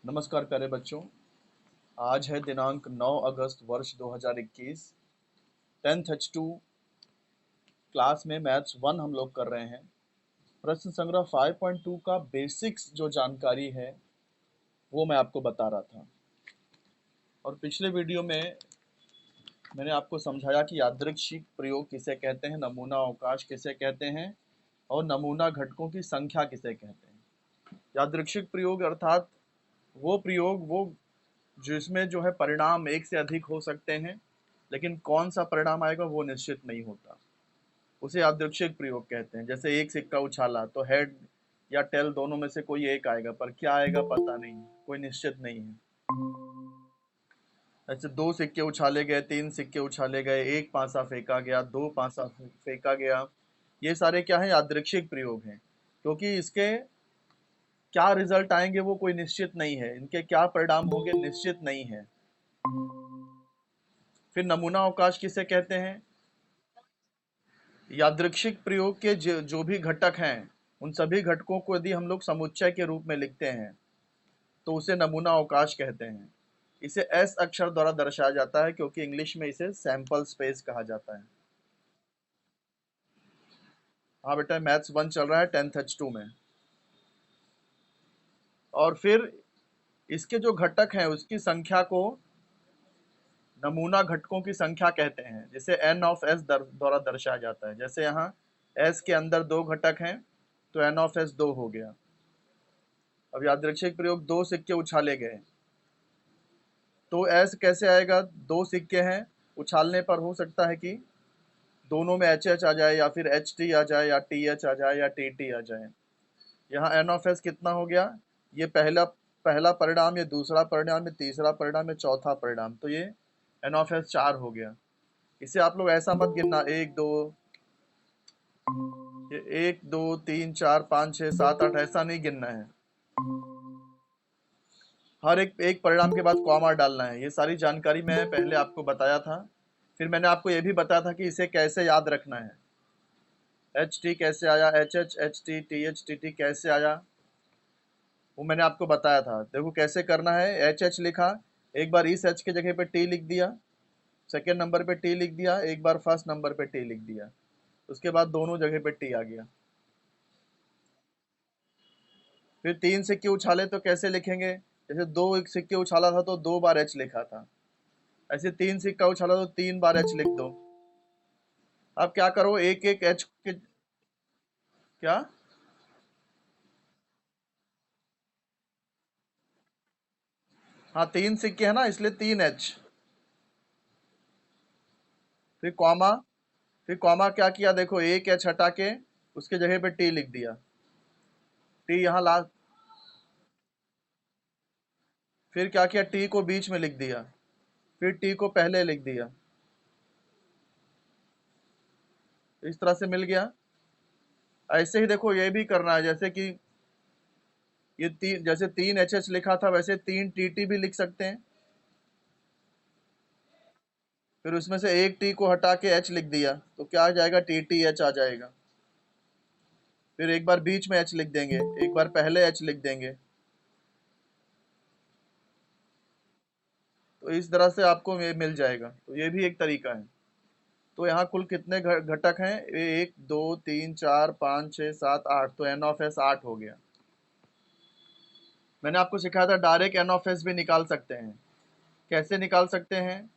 नमस्कार प्यारे बच्चों। आज है दिनांक 9 अगस्त वर्ष 2021। 10th H2 क्लास में मैथ्स 1 हम लोग कर रहे हैं। प्रश्न संग्रह 5.2 का बेसिक्स जो जानकारी है वो मैं आपको बता रहा था। और पिछले वीडियो में मैंने आपको समझाया कि यादृच्छिक प्रयोग किसे कहते हैं, नमूना अवकाश किसे कहते हैं और नमूना घटकों की संख्या किसे कहते हैं। यादृच्छिक प्रयोग अर्थात वो प्रयोग वो जिसमें जो है परिणाम एक से अधिक हो सकते हैं, लेकिन कौन सा परिणाम आएगा वो निश्चित नहीं होता। उसे यादृच्छिक प्रयोग कहते हैं। जैसे एक सिक्का उछाला तो हेड या टेल दोनों में से कोई एक आएगा, पर क्या आएगा पता नहीं, कोई निश्चित नहीं है। ऐसे दो सिक्के उछाले गए, तीन सिक्के उछाले गए, एक पासा फेंका गया, दो पासा फेंका गया, ये सारे क्या है, यादृच्छिक प्रयोग हैं। क्योंकि इसके क्या रिजल्ट आएंगे वो कोई निश्चित नहीं है, इनके क्या परिणाम होंगे निश्चित नहीं है। फिर नमूना अवकाश किसे कहते हैं? यादृच्छिक प्रयोग के जो भी घटक हैं, उन सभी घटकों को यदि हम लोग समुच्चय के रूप में लिखते हैं तो उसे नमूना अवकाश कहते हैं। इसे एस अक्षर द्वारा दर्शाया जाता है क्योंकि इंग्लिश में इसे सैंपल स्पेस कहा जाता है। हाँ बेटा, मैथ्स 1 चल रहा है 10th H2 में। और फिर इसके जो घटक हैं उसकी संख्या को नमूना घटकों की संख्या कहते हैं, जिसे एन ऑफ एस द्वारा दर्शाया जाता है। जैसे यहाँ एस के अंदर दो घटक हैं तो एन ऑफ एस 2 हो गया। अब यादृच्छिक प्रयोग दो सिक्के उछाले गए तो एस कैसे आएगा? दो सिक्के हैं, उछालने पर हो सकता है कि दोनों में एच एच आ जाए या फिर एच टी आ जाए या टी एच आ जाए या टी टी आ जाए। यहाँ एन ऑफ एस कितना हो गया? ये पहला पहला परिणाम, ये दूसरा परिणाम, ये तीसरा परिणाम, ये चौथा परिणाम, तो ये एन ऑफ एस 4 हो गया। इसे आप लोग ऐसा मत गिनना एक दो, ये 1 2 3 4 5 6 7 8 ऐसा नहीं गिनना है। हर एक एक परिणाम के बाद कॉमा डालना है। ये सारी जानकारी मैं पहले आपको बताया था। फिर मैंने आपको ये भी बताया था कि इसे कैसे याद रखना है। एच टी कैसे आया, H H H T H T कैसे आया, वो मैंने आपको बताया था। देखो कैसे करना है। एच एच लिखा, एक बार इस एच की जगह पे टी लिख दिया, सेकेंड नंबर पे टी लिख दिया, एक बार फर्स्ट नंबर पे टी लिख दिया, उसके बाद दोनों जगह पे टी आ गया। फिर तीन सिक्के उछाले तो कैसे लिखेंगे? जैसे दो एक सिक्के उछाला था तो 2 बार एच लिखा था, ऐसे तीन सिक्का उछाला तो 3 बार एच लिख दो। अब क्या करो, एक एक एच के क्या, हाँ तीन सिक्के है ना, इसलिए 3 एच। फिर कॉमा, फिर कॉमा क्या किया, देखो एक एच हटा के उसके जगह पे टी लिख दिया, टी यहाँ ला। फिर क्या किया, टी को बीच में लिख दिया, फिर टी को पहले लिख दिया। इस तरह से मिल गया। ऐसे ही देखो ये भी करना है, जैसे कि ये तीन, जैसे 3 एच एच लिखा था वैसे 3 टी टी भी लिख सकते हैं। फिर उसमें से एक टी को हटा के एच लिख दिया तो क्या आ जाएगा, टी टी एच आ जाएगा। फिर एक बार बीच में एच लिख देंगे, एक बार पहले एच लिख देंगे। तो इस तरह से आपको ये मिल जाएगा, तो ये भी एक तरीका है। तो यहाँ कुल कितने घटक हैं? 1 2 3 4 5 6 7 8, तो एन ऑफ एस 8 हो गया। मैंने आपको सिखाया था डायरेक्ट एन ऑफ एस भी निकाल सकते हैं। कैसे निकाल सकते हैं?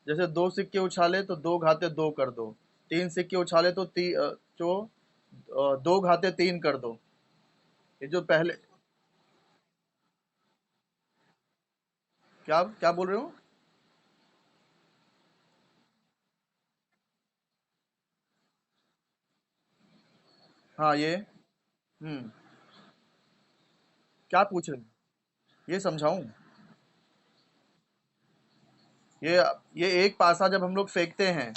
जैसे दो सिक्के उछाले तो 2 घाते 2 कर दो, तीन सिक्के उछाले तो जो 2 घाते 3 कर दो। ये जो पहले, क्या क्या बोल रहे हो? हाँ ये, हम्म, क्या पूछ रहे हैं? ये समझाऊं? ये ये एक पासा जब हम लोग फेंकते हैं,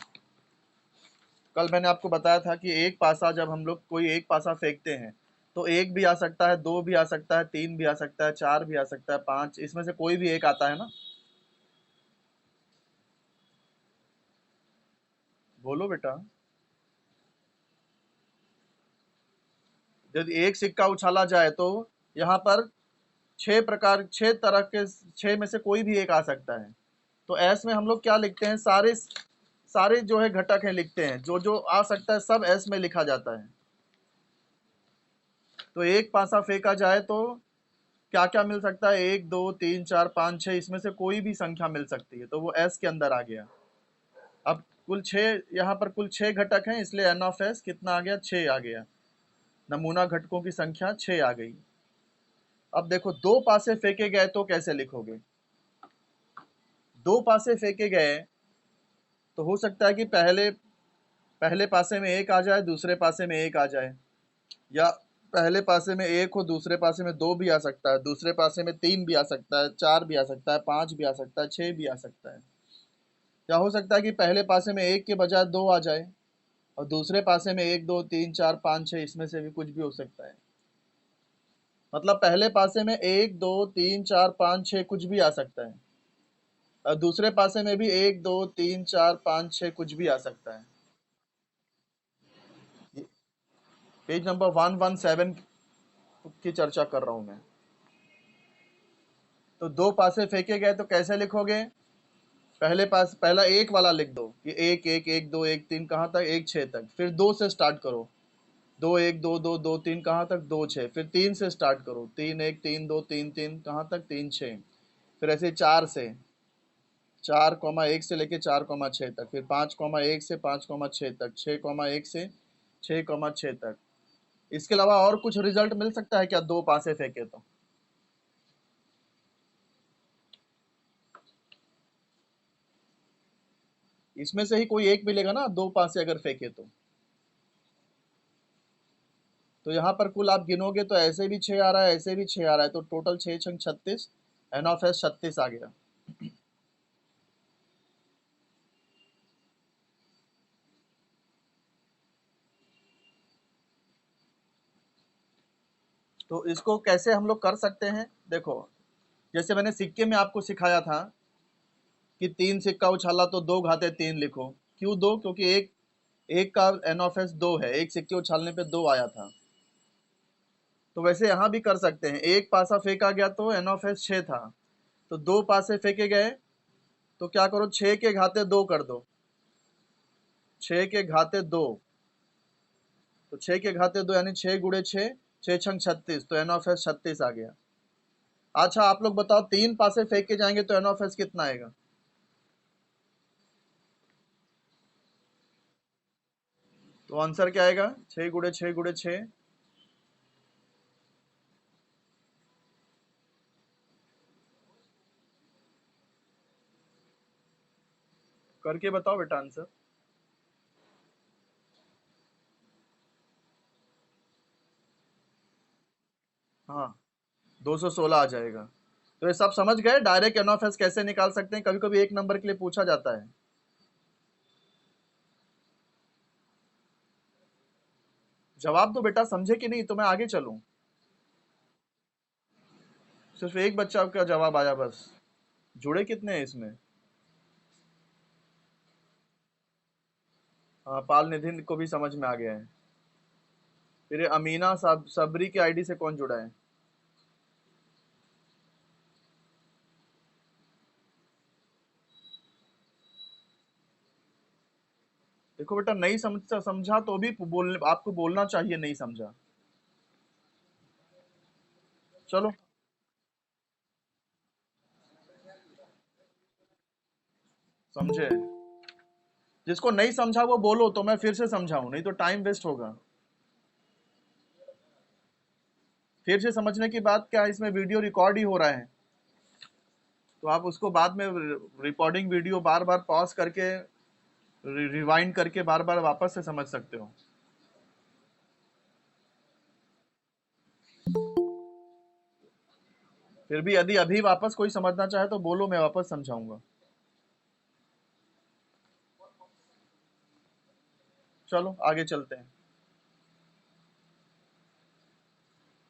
कल मैंने आपको बताया था कि एक पासा जब हम लोग कोई एक पासा फेंकते हैं तो एक भी आ सकता है, दो भी आ सकता है, तीन भी आ सकता है, चार भी आ सकता है, पांच, इसमें से कोई भी एक आता है ना। बोलो बेटा। यदि एक सिक्का उछाला जाए तो यहाँ पर छह तरह के, छह में से कोई भी एक आ सकता है। तो एस में हम लोग क्या लिखते हैं, सारे सारे जो है घटक है लिखते हैं, जो जो आ सकता है सब एस में लिखा जाता है। तो एक पासा फेंका जाए तो क्या क्या मिल सकता है, 1 2 3 4 5 6, इसमें से कोई भी संख्या मिल सकती है, तो वो एस के अंदर आ गया। अब कुल छह, यहाँ पर कुल 6 घटक हैं, इसलिए एन ऑफ एस कितना आ गया, 6 आ गया। नमूना घटकों की संख्या 6 आ गई। अब देखो दो पासे फेंके गए तो कैसे लिखोगे। दो पासे फेंके गए तो हो सकता है कि पहले पहले पासे में एक आ जाए, दूसरे पासे में एक आ जाए, या पहले पासे में एक हो, दूसरे पासे में दो भी आ सकता है, दूसरे पासे में 3 भी आ सकता है, 4 भी आ सकता है, 5 भी आ सकता है, 6 भी आ सकता है। या हो सकता है कि पहले पासे में एक के बजाय दो आ जाए, और दूसरे पासे में 1 2 3 4 5 6, इसमें से भी कुछ भी हो सकता है। मतलब पहले पासे में 1 2 3 4 5 6 कुछ भी आ सकता है, और दूसरे पासे में भी 1 2 3 4 5 6 कुछ भी आ सकता है। पेज नंबर 117 की चर्चा कर रहा हूं मैं। तो दो पासे फेंके गए तो कैसे लिखोगे, पहला एक वाला लिख दो कि 1 1 1 2 1 3 कहाँ तक, 1 6 तक। फिर 2 से स्टार्ट करो, 2 1 2 2 2 3 कहाँ तक, 2 6। फिर 3 से स्टार्ट करो, 3 1 3 2 3 3 कहाँ तक, 3 6। फिर ऐसे 4 से, 4 1 से लेके 4 6 तक। फिर 5 1 से 5 6 तक, 6 1 से 6 6 तक। इसके अलावा और कुछ रिजल्ट मिल सकता है क्या, दो पासे फेंके तो। इसमें से ही कोई एक मिलेगा ना, दो पासे अगर फेंके तो यहाँ पर कुल आप गिनोगे तो ऐसे भी 6 आ रहा है, ऐसे भी 6 आ रहा है, तो टोटल 6 छंग 36, एन ऑफ एस 36 आ गया। तो इसको कैसे हम लोग कर सकते हैं, देखो जैसे मैंने सिक्के में आपको सिखाया था कि 3 सिक्का उछाला तो 2 घाते 3 लिखो। क्यों दो, क्योंकि एक एक का एन ऑफ एस 2 है, एक सिक्के उछालने पे 2 आया था। तो वैसे यहाँ भी कर सकते हैं, एक पासा फेंका गया तो एन ऑफ एस 6 था, तो दो पासे फेंके गए तो क्या करो, 6 के घाते 2 कर दो, 6 के घाते 2। तो 6 के घाते 2 यानी 6 × 6, 6 छंग 36, तो एन ऑफ एस 36 आ गया। अच्छा आप लोग बताओ, 3 पासे फेंक के जाएंगे तो एन ऑफ एस कितना आएगा। तो आंसर क्या आएगा, 6 × 6 × 6। करके बताओ बेटा आंसर। हाँ, 216 आ जाएगा। तो ये सब समझ गए, डायरेक्ट एन ऑफ एस कैसे निकाल सकते हैं, कभी कभी 1 नंबर के लिए पूछा जाता है। जवाब दो बेटा, समझे कि नहीं तो मैं आगे चलूं। सिर्फ एक बच्चा का जवाब आया बस, जुड़े कितने हैं इसमें। हाँ, पाल निधिन को भी समझ में आ गया है। फिर ये अमीना सबरी के आईडी से कौन जुड़ा है। देखो बेटा, नहीं समझा तो भी आपको बोलना चाहिए, नहीं समझा। चलो, समझे। जिसको नहीं समझा वो बोलो तो मैं फिर से समझाऊं, नहीं तो टाइम वेस्ट होगा। फिर से समझने की बात क्या है, इसमें वीडियो रिकॉर्ड ही हो रहा है, तो आप उसको बाद में रिकॉर्डिंग वीडियो बार बार पॉज करके, रिवाइंड करके बार बार वापस से समझ सकते हो। फिर भी यदि अभी वापस कोई समझना चाहे तो बोलो, मैं वापस समझाऊंगा। चलो आगे चलते हैं।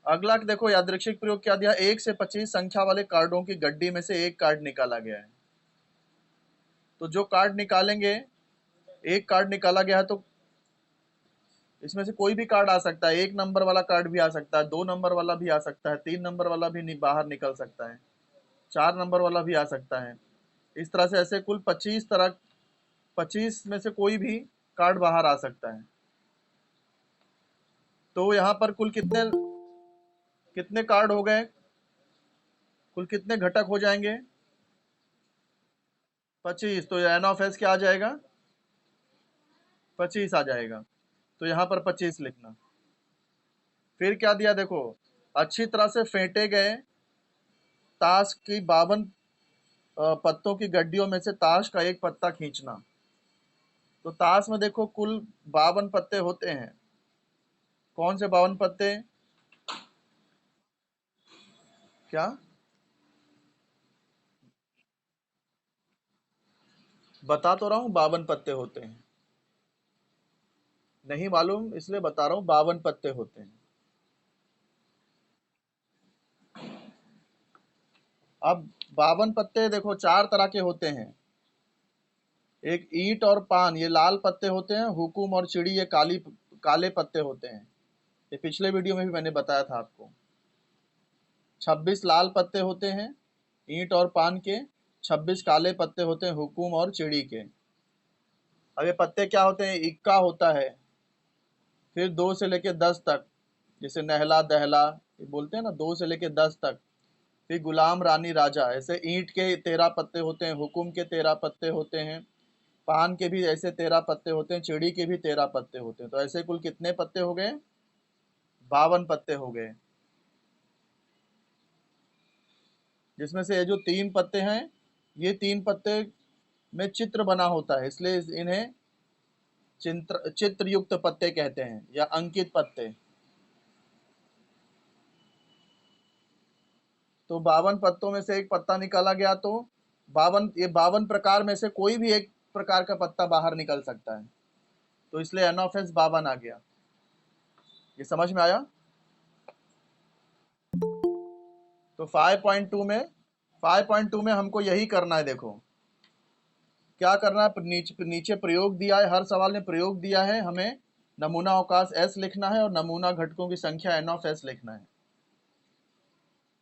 अगला देखो, यादृच्छिक प्रयोग क्या दिया, 1 से 25 संख्या वाले कार्डों की गड्डी में से एक कार्ड निकाला गया है। तो जो कार्ड निकालेंगे, एक कार्ड निकाला गया है तो इसमें से कोई भी कार्ड आ सकता है, 1 नंबर वाला कार्ड भी आ सकता है, 2 नंबर वाला भी आ सकता है, 3 नंबर वाला भी बाहर निकल सकता है, 4 नंबर वाला भी आ सकता है। इस तरह से ऐसे कुल 25 में से कोई भी कार्ड बाहर आ सकता है। तो यहाँ पर कुल कितने कितने कार्ड हो गए, कुल कितने घटक हो जाएंगे? 25। तो एन ऑफ एस क्या आ जाएगा? 25 आ जाएगा। तो यहाँ पर 25 लिखना। फिर क्या दिया देखो, अच्छी तरह से फेंटे गए ताश की 52 पत्तों की गड्डियों में से ताश का एक पत्ता खींचना। तो ताश में देखो कुल 52 पत्ते होते हैं। कौन से 52 पत्ते? क्या? बता तो रहा हूँ 52 पत्ते होते हैं। नहीं मालूम इसलिए बता रहा हूँ, 52 पत्ते होते हैं। अब 52 पत्ते देखो 4 तरह के होते हैं। एक ईंट और पान, ये लाल पत्ते होते हैं। हुकुम और चिड़ी, ये काले पत्ते होते हैं। ये पिछले वीडियो में भी मैंने बताया था आपको। 26 लाल पत्ते होते हैं ईंट और पान के, 26 काले पत्ते होते हैं हुकुम और चिड़ी के। अब ये पत्ते क्या होते हैं? इक्का होता है, फिर 2 से लेके 10 तक, जैसे नहला दहला ये बोलते हैं ना, 2 से लेके 10 तक। फिर गुलाम रानी राजा, ऐसे ईंट के 13 पत्ते होते हैं, हुकुम के 13 पत्ते होते हैं, पान के भी ऐसे 13 पत्ते होते हैं, चिड़ी के भी 13 पत्ते होते हैं। तो ऐसे कुल कितने पत्ते हो गए? 52 पत्ते हो गए। जिसमें से ये जो 3 पत्ते हैं, ये 3 पत्ते में चित्र बना होता है, इसलिए इन्हें चित्रयुक्त पत्ते कहते हैं या अंकित पत्ते। तो 52 पत्तों में से एक पत्ता निकाला गया, तो 52 प्रकार में से कोई भी एक प्रकार का पत्ता बाहर निकल सकता है। तो इसलिए एन ऑफ एस 52 आ गया। ये समझ में आया? तो 5.2 में हमको यही करना है। देखो क्या करना है, नीचे प्रयोग दिया है, हर सवाल में प्रयोग दिया है। हमें नमूना अवकाश एस लिखना है और नमूना घटकों की संख्या एन ऑफ एस लिखना है।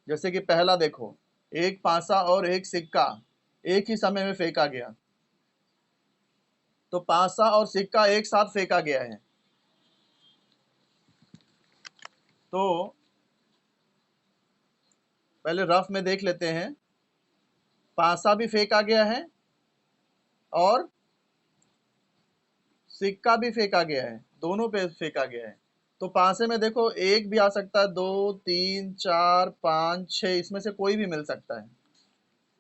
जैसे कि पहला देखो, एक पासा और एक सिक्का एक ही समय में फेंका गया। तो पासा और सिक्का एक साथ फेंका गया है। तो पहले रफ में देख लेते हैं। पासा भी फेंका गया है और सिक्का भी फेंका गया है, दोनों पे फेंका गया है। तो पासे में देखो एक भी आ सकता है, 2, 3, 4, 5, 6, इसमें से कोई भी मिल सकता है।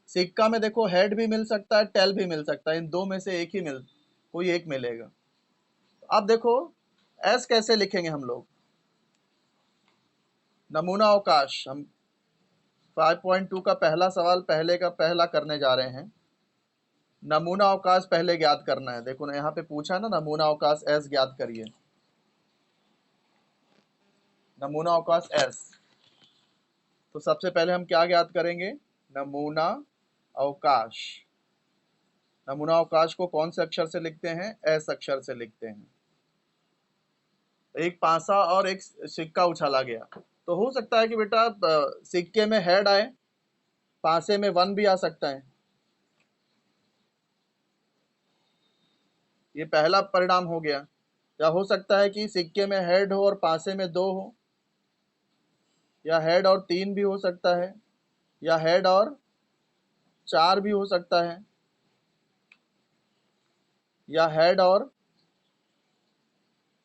सिक्का में देखो हेड भी मिल सकता है, टेल भी मिल सकता है, इन दो में से कोई एक मिलेगा। अब देखो एस कैसे लिखेंगे हम लोग। नमूना अवकाश, हम 5.2 का पहला सवाल पहले का पहला करने जा रहे हैं। नमूना अवकाश पहले ज्ञात करना है। देखो ना यहाँ पे पूछा ना, नमूना अवकाश एस ज्ञात करिए। नमूना अवकाश एस, तो सबसे पहले हम क्या ज्ञात करेंगे? नमूना अवकाश। नमूना अवकाश को कौन से अक्षर से लिखते हैं? एस अक्षर से लिखते हैं। एक पासा और एक सिक्का उछाला गया। तो हो सकता है कि बेटा सिक्के में हेड आए, पासे में 1 भी आ सकता है। ये पहला परिणाम हो गया। या हो सकता है कि सिक्के में हेड हो और पासे में 2 हो, या हेड और 3 भी हो सकता है, या हेड और 4 भी हो सकता है, या हेड और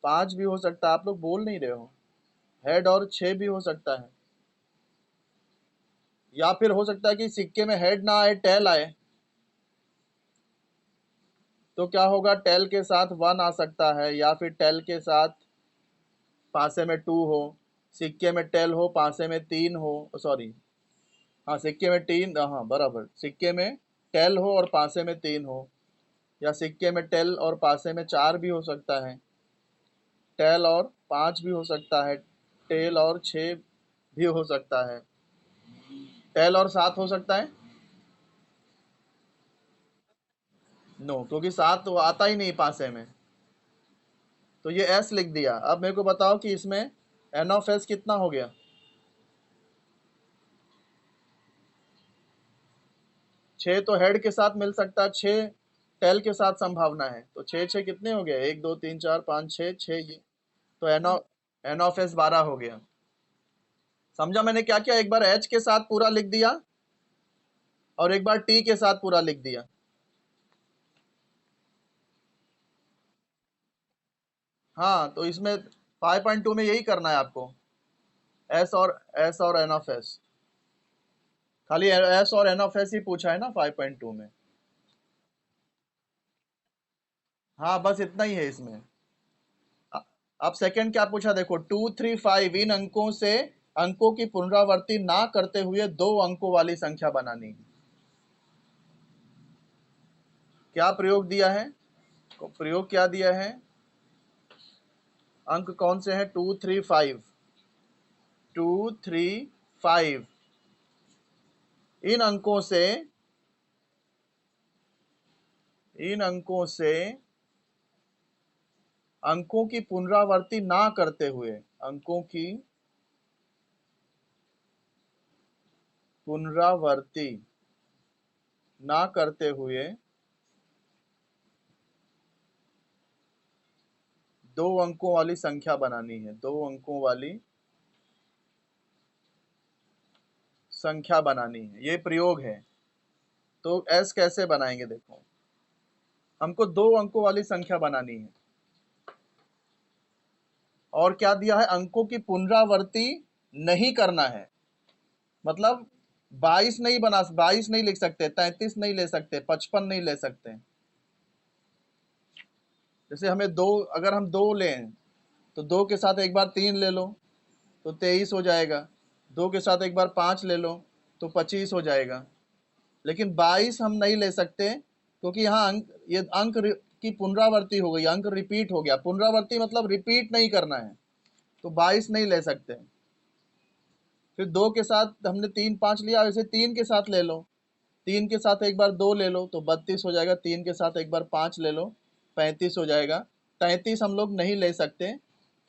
5 भी हो सकता है। आप लोग बोल नहीं रहे हो। हेड और 6 भी हो सकता है। या फिर हो सकता है कि सिक्के में हेड ना आए, टेल आए। तो क्या होगा? टेल के साथ 1 आ सकता है, या फिर टेल के साथ पासे में 2 हो, सिक्के में टेल हो, पासे में 3 हो, सॉरी, हाँ सिक्के में 3, हाँ बराबर, सिक्के में टेल हो और पासे में 3 हो, या सिक्के में टेल और पासे में 4 भी हो सकता है, टेल और 5 भी हो सकता है, टेल और 6 भी हो सकता है, टेल और 7 हो सकता है। नो, क्योंकि 7 तो आता ही नहीं पासे में। तो ये s लिख दिया। अब मेरे को बताओ कि इसमें n ऑफ s कितना हो गया? 6 तो हेड के साथ मिल सकता है, 6 टेल के साथ संभावना है, तो 6 6 कितने हो गए? 1 2 3 4 5 6 6 ये, तो एन ऑफ एस 12 हो गया। समझा मैंने क्या किया? एक बार एच के साथ पूरा लिख दिया और एक बार टी के साथ पूरा लिख दिया। हाँ, तो इसमें 5.2 में यही करना है आपको, एस और एन ऑफ एस। खाली एस और एन ऑफ एस ही पूछा है ना 5.2 में। हाँ, बस इतना ही है इसमें। अ- अब सेकंड क्या पूछा देखो, 2 3 5 इन अंकों से अंकों की पुनरावृत्ति ना करते हुए 2 अंकों वाली संख्या बनानी है। क्या प्रयोग दिया है? प्रयोग क्या दिया है? अंक कौन से हैं? 2 3 5, 2 3 5। इन अंकों से, इन अंकों से अंकों की पुनरावृत्ति ना करते हुए, अंकों की पुनरावृत्ति ना करते हुए 2 अंकों वाली संख्या बनानी है। 2 अंकों वाली संख्या बनानी है, ये प्रयोग है। तो एस कैसे बनाएंगे देखो, हमको 2 अंकों वाली संख्या बनानी है और क्या दिया है? अंकों की पुनरावृत्ति नहीं करना है। मतलब 22 नहीं लिख सकते, 33 नहीं ले सकते, 55 नहीं ले सकते। जैसे हमें दो, अगर हम 2 लें तो 2 के साथ एक बार 3 ले लो तो 23 हो जाएगा, 2 के साथ एक बार 5 ले लो तो 25 हो जाएगा। लेकिन 22 हम नहीं ले सकते क्योंकि यहाँ ये की पुनरावृत्ति हो गई, अंक रिपीट हो गया। पुनरावृत्ति मतलब रिपीट नहीं करना है, तो 22 नहीं ले सकते। फिर 2 के साथ हमने 3 5 लिया, वैसे 3 के साथ ले लो, 3 के साथ एक बार 2 ले लो तो 32 हो जाएगा, 3 के साथ एक बार 5 ले लो 35 हो जाएगा। 33 हम लोग नहीं ले सकते।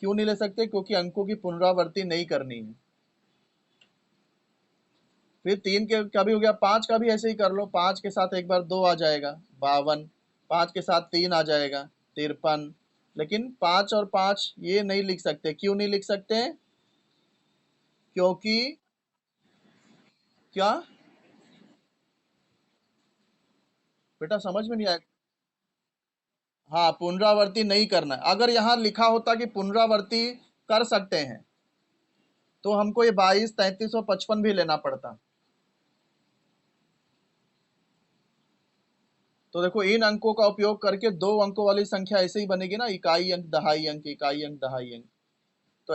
क्यों नहीं ले सकते? क्योंकि अंकों की पुनरावृत्ति नहीं करनी है। फिर 3 के का भी हो गया, 5 का भी ऐसे ही कर लो, 5 के साथ एक बार 2 आ जाएगा 52, 5 के साथ 3 आ जाएगा 53। लेकिन 5 और 5 ये नहीं लिख सकते। क्यों नहीं लिख सकते? क्योंकि क्या बेटा, समझ में नहीं आया? हाँ, पुनरावृत्ति नहीं करना है। अगर यहाँ लिखा होता कि पुनरावृत्ति कर सकते हैं तो हमको ये 22 33 और 55 भी लेना पड़ता। तो देखो, इन अंकों का उपयोग करके 2 अंकों वाली संख्या ऐसे ही बनेगी ना, इकाई अंक दहाई अंक, इकाई अंक दहाई अंक। तो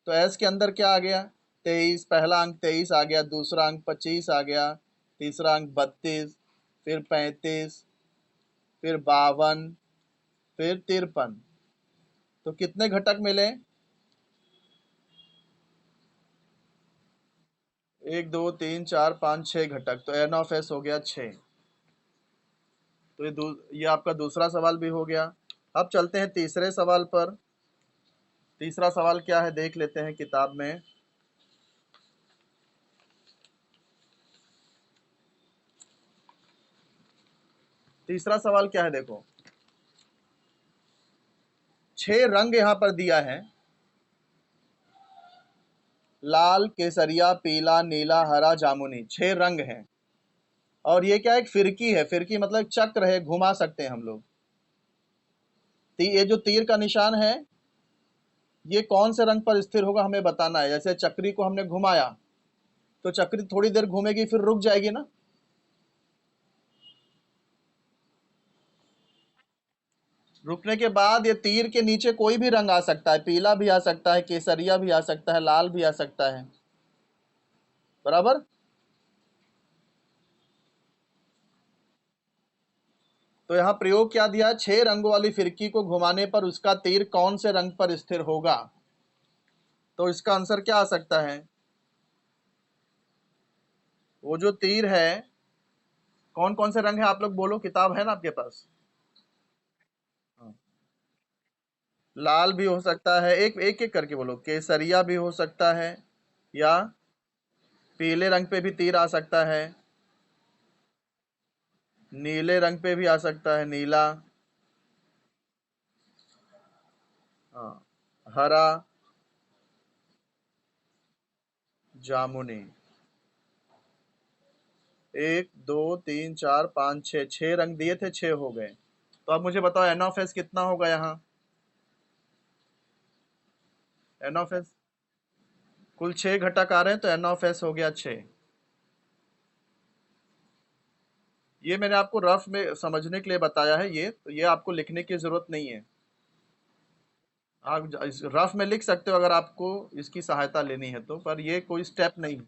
तो एस के अंदर क्या आ गया? 23, पहला अंक 23 आ गया, दूसरा अंक 25 आ गया, तीसरा अंक 32, फिर 35, फिर 52, फिर 53। तो कितने घटक मिले? 1 2 3 4 5 6 घटक। तो एन ऑफ एस हो गया 6। तो ये आपका दूसरा सवाल भी हो गया। अब चलते हैं तीसरे सवाल पर। तीसरा सवाल क्या है देख लेते हैं किताब में। तीसरा सवाल क्या है देखो, 6 रंग यहां पर दिया है, लाल, केसरिया, पीला, नीला, हरा, जामुनी, 6 रंग हैं। और ये क्या, एक फिरकी है। फिरकी मतलब चक्र है, घुमा सकते हैं हम लोग। ये जो तीर का निशान है, ये कौन से रंग पर स्थिर होगा हमें बताना है। जैसे चक्री को हमने घुमाया तो चक्री थोड़ी देर घूमेगी फिर रुक जाएगी ना। रुकने के बाद ये तीर के नीचे कोई भी रंग आ सकता है, पीला भी आ सकता है, केसरिया भी आ सकता है, लाल भी आ सकता है। बराबर। तो यहाँ प्रयोग क्या दिया है? 6 रंगों वाली फिरकी को घुमाने पर उसका तीर कौन से रंग पर स्थिर होगा? तो इसका आंसर क्या आ सकता है? वो जो तीर है, कौन कौन से रंग है आप लोग बोलो, किताब है ना आपके पास? हाँ। लाल भी हो सकता है, एक एक एक करके बोलो। केसरिया भी हो सकता है, या पीले रंग पे भी तीर आ सकता है, नीले रंग पे भी आ सकता है, नीला। हाँ, हरा, जामुनी। एक, दो, तीन, चार, पाँच, छः, छह रंग दिए थे, छह हो गए। तो अब मुझे बताओ एन ऑफ एस कितना होगा यहाँ। एन ऑफ एस, कुल छह घटक आ रहे हैं, तो एन ऑफ एस हो गया छह। ये मैंने आपको रफ में समझने के लिए बताया है, ये तो ये आपको लिखने की जरूरत नहीं है। आप रफ में लिख सकते हो अगर आपको इसकी सहायता लेनी है तो, पर ये कोई स्टेप नहीं।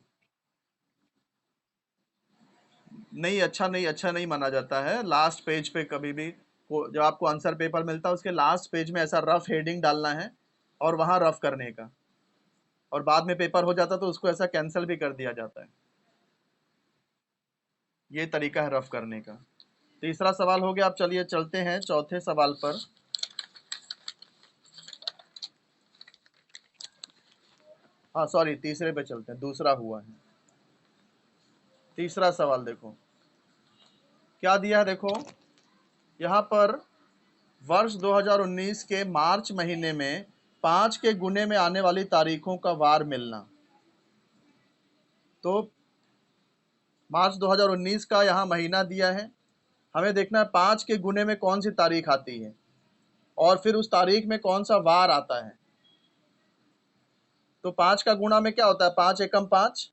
नहीं, अच्छा नहीं माना जाता है। लास्ट पेज पे कभी भी जब आपको आंसर पेपर मिलता है उसके लास्ट पेज में ऐसा रफ हेडिंग डालना है और वहां रफ करने का, और बाद में पेपर हो जाता तो उसको ऐसा कैंसिल भी कर दिया जाता है। ये तरीका है रफ करने का। तीसरा सवाल हो गया। अब चलिए चलते हैं चौथे सवाल पर। हाँ सॉरी, तीसरे पे चलते हैं, दूसरा हुआ है। तीसरा सवाल देखो क्या दिया है, देखो यहाँ पर वर्ष 2019 के मार्च महीने में 5 के गुने में आने वाली तारीखों का वार मिलना। तो मार्च 2019 का यहाँ महीना दिया है, हमें देखना है 5 के गुने में कौन सी तारीख आती है और फिर उस तारीख में कौन सा वार आता है। तो 5 का गुणा में क्या होता है, 5 एकम 5।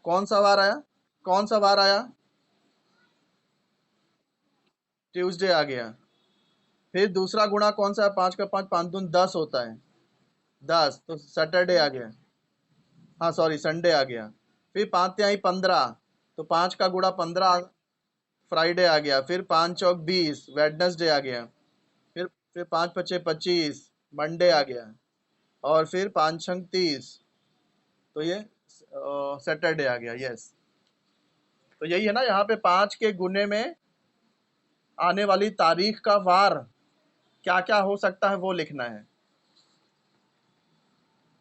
कौन सा वार आया, कौन सा वार आया, ट्यूसडे आ गया। फिर दूसरा गुणा कौन सा है, 5 का 5, 5 दून 10 होता है, 10, तो सैटरडे आ गया। हाँ सॉरी, संडे आ गया। फिर 5 तिहाई 15, तो 5 का गुणा 15, फ्राइडे आ गया। फिर 5 चौक 20, वेडनेसडे आ गया। फिर 5 पचे 25, मंडे आ गया। और फिर 5 छंग 30, तो ये सैटरडे आ गया। यस, तो यही है ना, यहाँ पे 5 के गुने में आने वाली तारीख का वार क्या क्या हो सकता है वो लिखना है।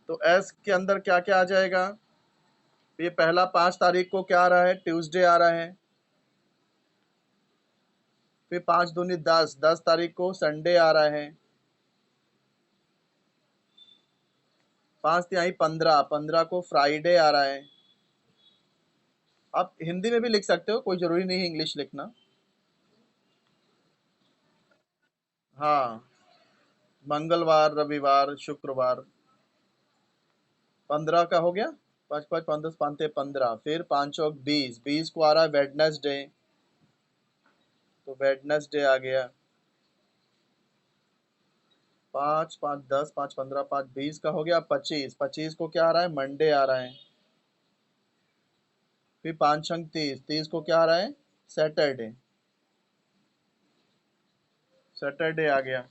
तो एस के अंदर क्या क्या आ जाएगा। ये पहला 5 तारीख को क्या आ रहा है, ट्यूसडे आ रहा है। फिर 5 दूनी 10, 10 तारीख को संडे आ रहा है। 5 तिहाई 15, 15 को फ्राइडे आ रहा है। आप हिंदी में भी लिख सकते हो, कोई जरूरी नहीं है इंग्लिश लिखना। हाँ, मंगलवार, रविवार, शुक्रवार। 15 का हो गया, 5 5 5 10 5 15। फिर 5 चौक 20, 20 को आ रहा है वेडनेसडे, तो वेडनेसडे आ गया। 5 5 10 5 15 5 20 का हो गया 25, 25 को क्या आ रहा है, मंडे आ रहा है। फिर 5 छंग 30, 30 को क्या आ रहा है, सैटरडे, सैटरडे आ गया।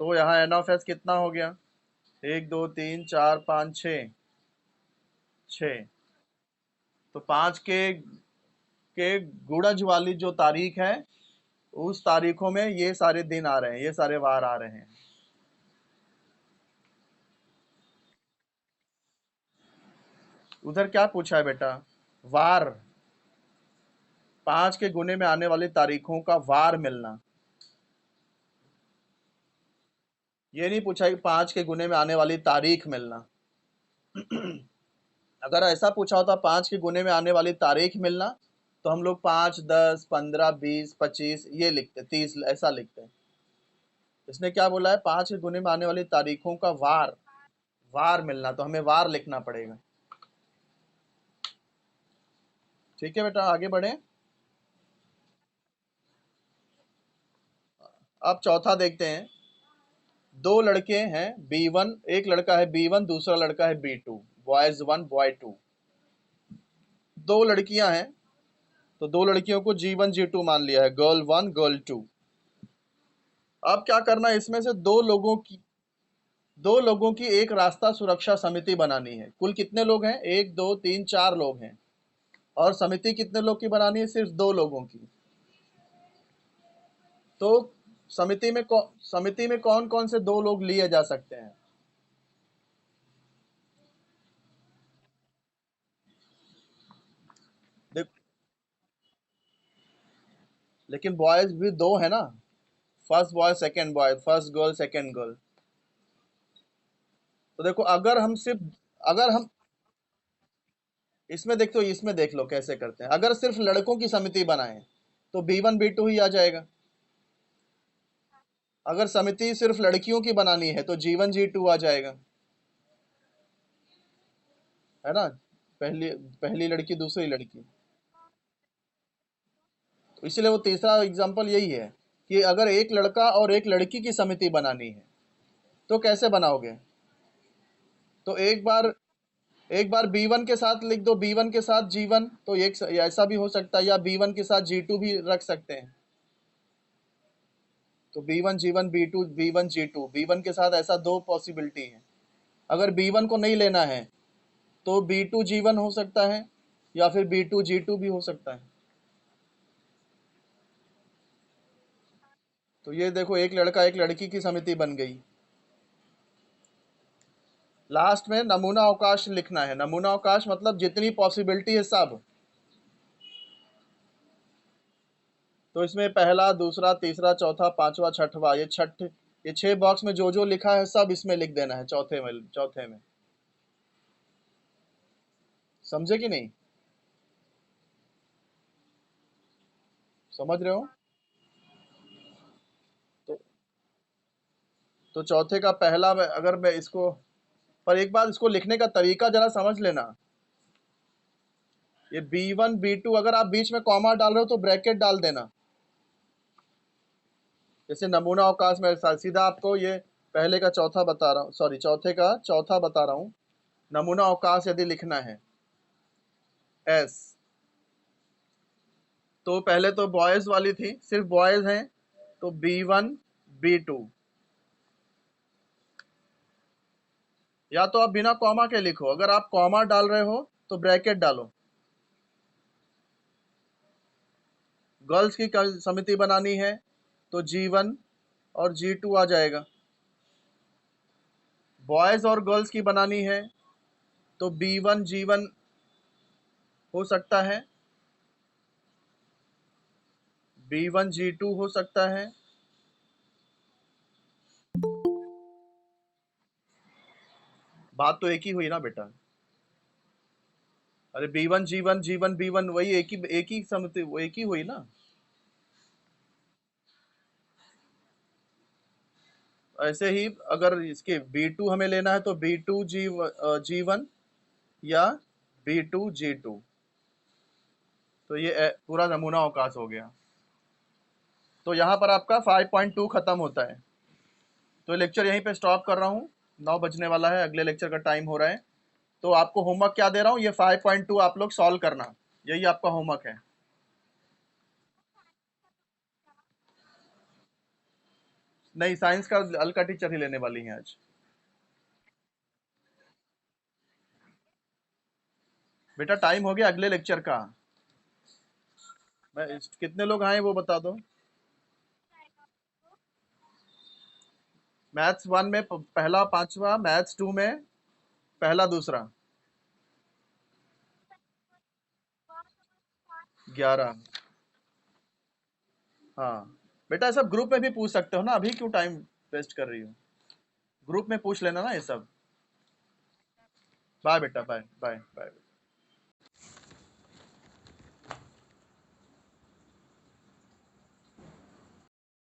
तो यहाँ एन ऑफ एस कितना हो गया, 1 2 3 4 5 6, 6। तो 5 के गुणज वाली जो तारीख है, उस तारीखों में ये सारे दिन आ रहे हैं, ये सारे वार आ रहे हैं। उधर क्या पूछा है बेटा, वार, 5 के गुने में आने वाली तारीखों का वार मिलना। ये नहीं पूछा कि 5 के गुने में आने वाली तारीख मिलना। अगर ऐसा पूछा होता 5 के गुने में आने वाली तारीख मिलना, तो हम लोग 5 10 15 20 25 ये लिखते, 30 ऐसा लिखते। इसने क्या बोला है, 5 के गुने में आने वाली तारीखों का वार, वार मिलना, तो हमें वार लिखना पड़ेगा। ठीक है बेटा, आगे बढ़े। अब चौथा देखते हैं। दो लड़के हैं B1, एक लड़का है B1, दूसरा लड़का है B2, बॉयज 1 बॉय 2। दो लड़कियां हैं, तो दो लड़कियों को G1 G2 मान लिया है, गर्ल 1 गर्ल 2। अब क्या करना है, इसमें से दो लोगों की एक रास्ता सुरक्षा समिति बनानी है। कुल कितने लोग हैं, 1 2 3 4 लोग हैं, और समिति कितने लोग की बनानी है, सिर्फ दो लोगों की। तो समिति में कौन कौन से दो लोग लिए जा सकते हैं? देख, लेकिन बॉयज भी दो है ना। First boy second boy, first girl second girl. तो देखो, अगर हम इसमें देखो, इसमें देख लो कैसे करते हैं। अगर सिर्फ लड़कों की समिति बनाए तो B1 B2 ही आ जाएगा। अगर समिति सिर्फ लड़कियों की बनानी है तो G1 G2 आ जाएगा, है ना। पहली पहली लड़की दूसरी लड़की। तो इसलिए वो तीसरा एग्जांपल यही है कि अगर एक लड़का और एक लड़की की समिति बनानी है तो कैसे बनाओगे? तो एक बार B1 के साथ लिख दो, B1 के साथ G1, तो एक ऐसा भी हो सकता है, या B1 के साथ G2 भी रख सकते हैं। तो B1 G1 B2 B1 G2, B1 के साथ ऐसा दो पॉसिबिलिटी है। अगर B1 को नहीं लेना है तो B2 G1 हो सकता है, या फिर B2 G2 भी हो सकता है। तो ये देखो, एक लड़का एक लड़की की समिति बन गई। लास्ट में नमूना अवकाश लिखना है। नमूना अवकाश मतलब जितनी पॉसिबिलिटी है सब। तो इसमें पहला, दूसरा, तीसरा, चौथा, पांचवा, छठवा, ये 6 बॉक्स में जो जो लिखा है सब इसमें लिख देना है, चौथे में। समझे कि नहीं? समझ रहे हो? तो चौथे का पहला अगर मैं इसको, पर एक बार इसको लिखने का तरीका जरा समझ लेना। ये B1 B2, अगर आप बीच में कॉमा डाल रहे हो तो ब्रैकेट डाल देना। जैसे नमूना अवकाश में सीधा आपको ये पहले का चौथा बता रहा हूँ, सॉरी, चौथे का चौथा बता रहा हूँ। नमूना अवकाश यदि लिखना है एस, तो पहले तो बॉयज वाली थी, सिर्फ बॉयज हैं, तो B1 B2। या तो आप बिना कॉमा के लिखो, अगर आप कॉमा डाल रहे हो तो ब्रैकेट डालो। गर्ल्स की समिति बनानी है तो G1 और G2 आ जाएगा। बॉयज और गर्ल्स की बनानी है तो B1 G1 हो सकता है, B1 G2 हो सकता है। बात तो एक ही हुई ना बेटा। अरे B1 G1 G1 B1, वही एक ही समिति, वो एक ही हुई ना। ऐसे ही अगर इसके B2 हमें लेना है तो B2 G1 या B2 G2। तो ये पूरा नमूना अवकाश हो गया। तो यहाँ पर आपका 5.2 खत्म होता है। तो लेक्चर यहीं पे स्टॉप कर रहा हूँ, 9 बजने वाला है, अगले लेक्चर का टाइम हो रहा है। तो आपको होमवर्क क्या दे रहा हूँ, ये 5.2 आप लोग सॉल्व करना, यही आपका होमवर्क है। नहीं, साइंस का अलका टीचर ही लेने वाली है आज। बेटा टाइम हो गया अगले लेक्चर का। कितने लोग आए वो बता दो। मैथ्स 1 में पहला पांचवा, मैथ्स 2 में पहला दूसरा, 11। हाँ बेटा, सब ग्रुप में भी पूछ सकते हो ना, अभी क्यों टाइम वेस्ट कर रही हो? ग्रुप में पूछ लेना ना ये सब। बाय बेटा, बाय बाय बाय।